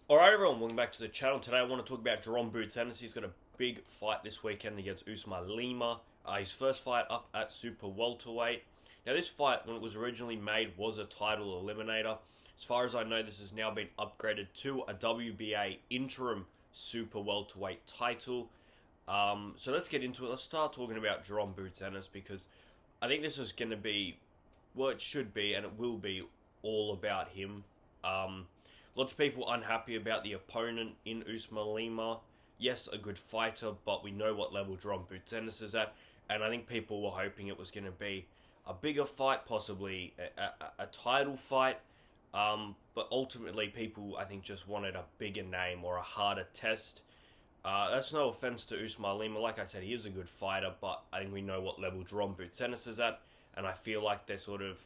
Alright everyone, welcome back to the channel. Today I want to talk about Jaron Boots Ennis. He's got a big fight this weekend against Uisma Lima. His first fight up at Super Welterweight. Now this fight, when it was originally made, was a title eliminator. As far as I know, this has now been upgraded to a WBA interim Super Welterweight title. So let's get into it. Let's start talking about Jaron Boots Ennis, because I think this is going to be, well, it should be and it will be all about him. Lots of people unhappy about the opponent in Uisma Lima. Yes, a good fighter, but we know what level Jaron Boots Ennis is at, and I think people were hoping it was going to be a bigger fight, possibly a title fight, but ultimately people, I think, just wanted a bigger name or a harder test. That's no offense to Uisma Lima. Like I said, he is a good fighter, but I think we know what level Jaron Boots Ennis is at, and I feel like they're sort of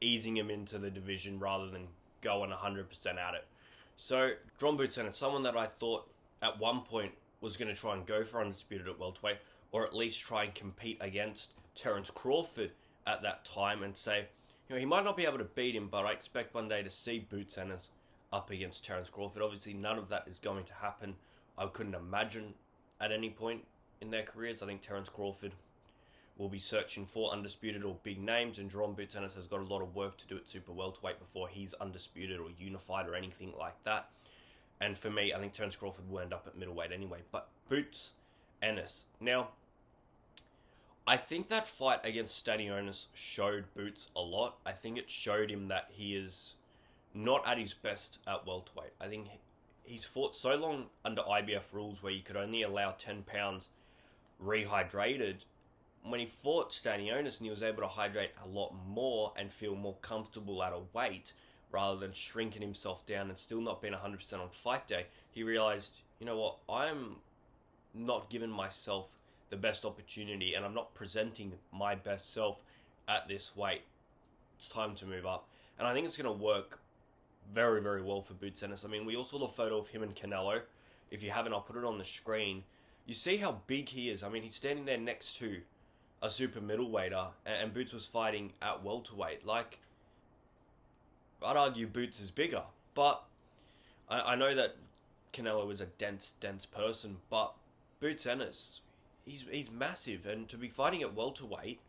easing him into the division rather than going 100% at it. So, Jaron Boots Ennis, someone that I thought at one point was going to try and go for undisputed at welterweight, or at least try and compete against Terence Crawford at that time and say, you know, he might not be able to beat him, but I expect one day to see Boots Ennis up against Terence Crawford. Obviously, none of that is going to happen. I couldn't imagine at any point in their careers. I think Terence Crawford will be searching for undisputed or big names, and Jaron Boots Ennis has got a lot of work to do at Super Welterweight before he's undisputed or unified or anything like that. And for me, I think Terence Crawford will end up at middleweight anyway. But Boots Ennis. Now, I think that fight against Stanionis showed Boots a lot. I think it showed him that he is not at his best at welterweight. I think he's fought so long under IBF rules where you could only allow 10 pounds rehydrated. When he fought Stanionis and he was able to hydrate a lot more and feel more comfortable at a weight rather than shrinking himself down and still not being 100% on fight day, he realized, you know what, I'm not giving myself the best opportunity and I'm not presenting my best self at this weight. It's time to move up. And I think it's going to work very, very well for Boots Ennis. I mean, we all saw the photo of him and Canelo. If you haven't, I'll put it on the screen. You see how big he is. I mean, he's standing there next to a super middleweighter, and Boots was fighting at welterweight. Like, I'd argue Boots is bigger, but I know that Canelo is a dense person, but Boots Ennis, he's massive, and to be fighting at welterweight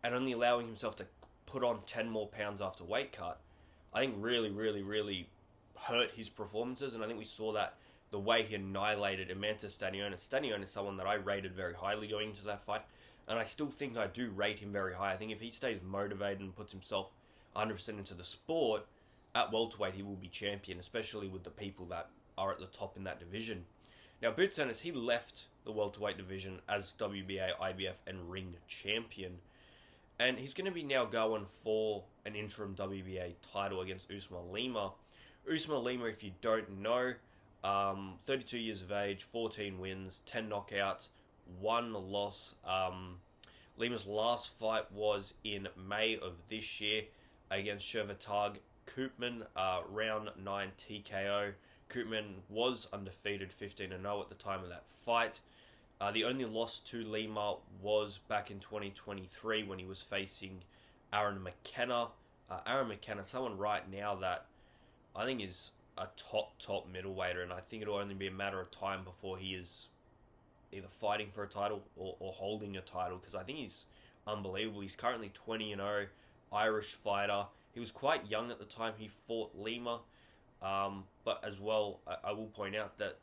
and only allowing himself to put on 10 more pounds after weight cut, I think really hurt his performances, and I think we saw that the way he annihilated Emantas Stanionis. Stanionis is someone that I rated very highly going into that fight, and I still think I do rate him very high. I think if he stays motivated and puts himself 100% into the sport, at welterweight he will be champion, especially with the people that are at the top in that division. Now, Boots Ennis, he left the welterweight division as WBA, IBF, and ring champion. And he's going to be now going for an interim WBA title against Uisma Lima. Uisma Lima, if you don't know, 32 years of age, 14 wins, 10 knockouts, 1 loss. Lima's last fight was in May of this year against Shervatag Koopman, round 9 TKO. Koopman was undefeated, 15-0 at the time of that fight. The only loss to Lima was back in 2023 when he was facing Aaron McKenna. Aaron McKenna, someone right now that I think is a top middleweighter, and I think it'll only be a matter of time before he is either fighting for a title or holding a title, because I think he's unbelievable. He's currently 20-0, Irish fighter. He was quite young at the time he fought Lima, but as well, I will point out that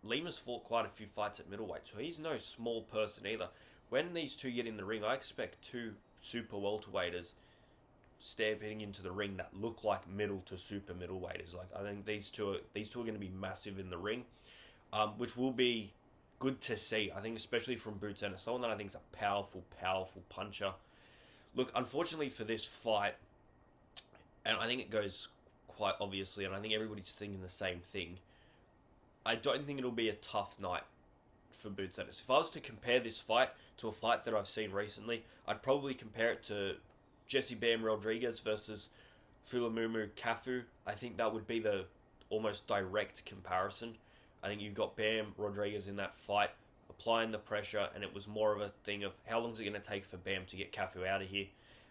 Lima's fought quite a few fights at middleweight, so he's no small person either. When these two get in the ring, I expect two super welterweighters stamping into the ring that look like middle to super middleweights. Like, I think these two are going to be massive in the ring, which will be good to see. I think especially from Boots Ennis, someone that I think is a powerful puncher. Look, unfortunately for this fight, and I think it goes quite obviously, and I think everybody's thinking the same thing, I don't think it'll be a tough night for Boots Ennis. If I was to compare this fight to a fight that I've seen recently, I'd probably compare it to Jesse Bam Rodriguez versus Fulamumu Kafu. I think that would be the almost direct comparison. I think you've got Bam Rodriguez in that fight applying the pressure, and it was more of a thing of how long is it going to take for Bam to get Kafu out of here.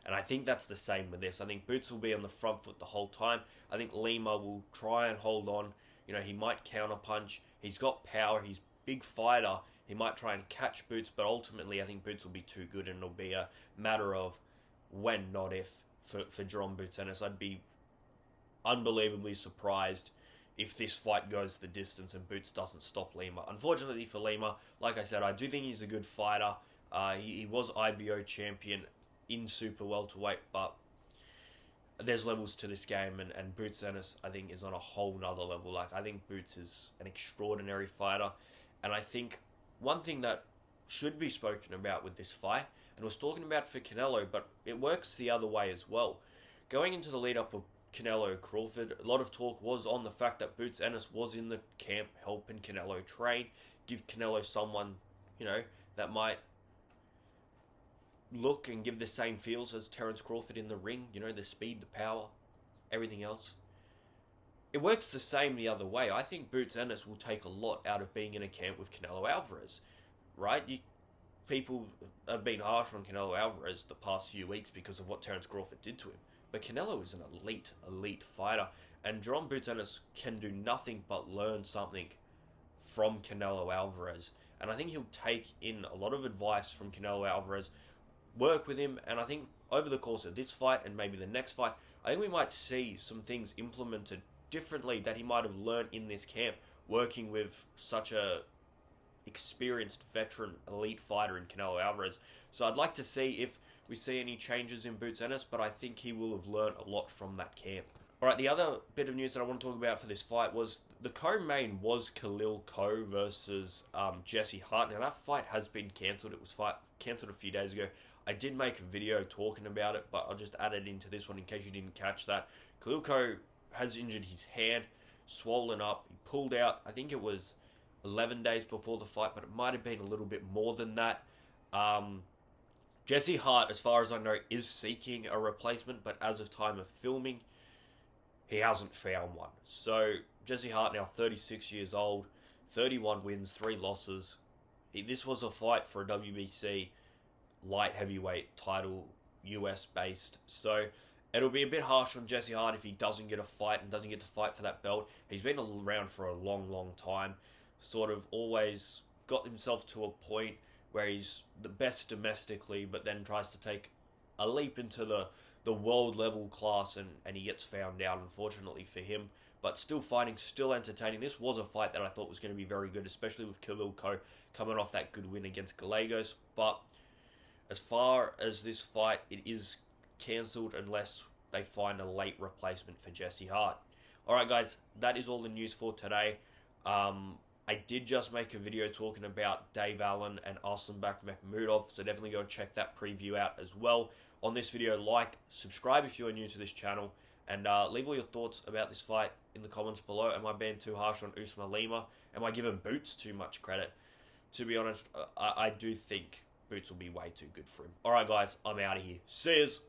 And I think that's the same with this. I think Boots will be on the front foot the whole time. I think Lima will try and hold on, You know, he might counter punch. He's got power. He's a big fighter. He might try and catch Boots, but ultimately I think Boots will be too good, and it'll be a matter of when, not if, for Jaron Boots Ennis. I'd be unbelievably surprised if this fight goes the distance and Boots doesn't stop Lima. Unfortunately for Lima, like I said, I do think he's a good fighter. He was IBO champion in super welterweight, but there's levels to this game, and Boots Ennis, I think, is on a whole nother level. Like, I think Boots is an extraordinary fighter, and I think one thing that should be spoken about with this fight, and was talking about for Canelo, but it works the other way as well. Going into the lead-up of Canelo Crawford, a lot of talk was on the fact that Boots Ennis was in the camp helping Canelo train, give Canelo someone, you know, that might look and give the same feels as Terence Crawford in the ring, you know, the speed, the power, everything else. It works the same the other way. I think Boots Ennis will take a lot out of being in a camp with Canelo Alvarez, right? People have been harsh on Canelo Alvarez the past few weeks because of what Terence Crawford did to him. But Canelo is an elite fighter, and Jaron Boots Ennis can do nothing but learn something from Canelo Alvarez. And I think he'll take in a lot of advice from Canelo Alvarez, work with him, and I think over the course of this fight and maybe the next fight, I think we might see some things implemented differently that he might have learned in this camp, working with such a experienced veteran elite fighter in Canelo Alvarez. So I'd like to see if we see any changes in Boots Ennis, but I think he will have learned a lot from that camp. Alright, the other bit of news that I want to talk about for this fight was the co-main was Khalil Coe versus Jesse Hart. Now that fight has been cancelled. It was cancelled a few days ago. I did make a video talking about it, but I'll just add it into this one in case you didn't catch that. Khalil Coe has injured his hand, swollen up. He pulled out, I think it was 11 days before the fight, but it might have been a little bit more than that. Jesse Hart, as far as I know, is seeking a replacement, but as of time of filming, he hasn't found one. So, Jesse Hart, now 36 years old, 31 wins, 3 losses. This was a fight for a WBC light heavyweight title, US based. So, it'll be a bit harsh on Jesse Hart if he doesn't get a fight and doesn't get to fight for that belt. He's been around for a long time. Sort of always got himself to a point where he's the best domestically, but then tries to take a leap into the world level class, and he gets found out, unfortunately for him. But still fighting, still entertaining. This was a fight that I thought was going to be very good, especially with Khalil Coe coming off that good win against Gallegos. But as far as this fight, it is cancelled unless they find a late replacement for Jesse Hart. Alright guys, that is all the news for today. I did just make a video talking about Dave Allen and Arslanbek Makhmudov, so definitely go check that preview out as well. On this video, like, subscribe if you are new to this channel, and leave all your thoughts about this fight in the comments below. Am I being too harsh on Uisma Lima? Am I giving Boots too much credit? To be honest, I do think Boots will be way too good for him. Alright guys, I'm out of here. See yous!